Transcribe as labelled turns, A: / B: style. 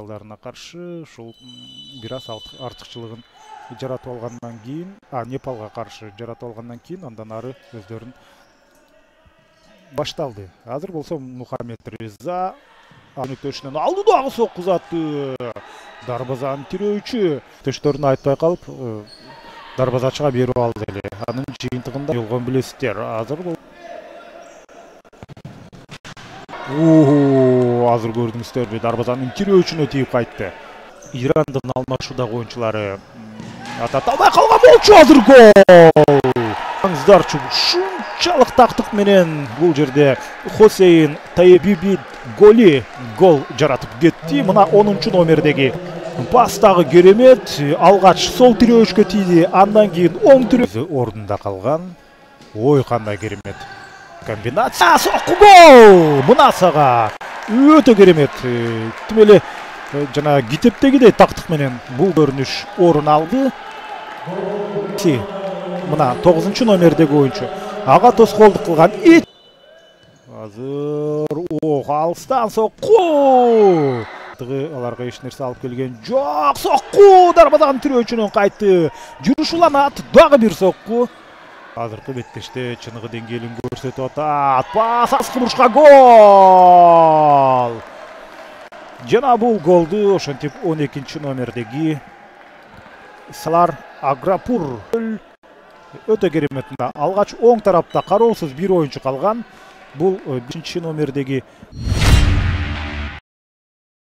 A: балдарына каршы ушул бир аз артыкчылыгын жаратып алгандан кийин, Непалга каршы жаратып алгандан кийин андан ары өздөрүн башталды. Азыр болсо Мухаммед Реза өнөктөшүнөн алды дагы сокку узатты. Дарбазанын тирөөчү төштөрүн айтпай калып, дарбазачыга берип алды эле. Анын жыйынтыгында жолгон билесиздер. Азыр азыр көрдүңүздөрбү, дарбазанын тирөөчүнө тийип кайтты. Ирандын алмашуудагы оюнчулары атат албай калган болчу, азыр гол. Аңыздарчы ушунчалык тактык менен бул жерде Хосейн Тайебиби гол жаратып кетти. Мына 10 номердеги пастагы керемет, алгач сол тирөөчкө тийди, андан кийин оң тирөө ордунда калган. Ой, кандай керемет комбинация, сокку гол! Мына сага өтө керемет. Тим эле жана Гитептегидей тактык менен бул көрүнүш орун алды. Мына 9 номердеги оюнчу ага тоскоолдук кылган. Азыр алыстан сокку. Аларга эч нерсе алып келген жок. Сокку дарбазанын тирөөчүнөн кайтты. Жүрүш уланат, дагы бир сокку. Азыркы беттеште чыныгы деңгээлин көрсөтүп атат. Пас аскы бурушка гол. Жана бул голду ошентип 12 номердеги Салар Аграпур өтө керемет. Алгач оң тарапта кароосуз бир оюнчу калган. Бул 5 номердеги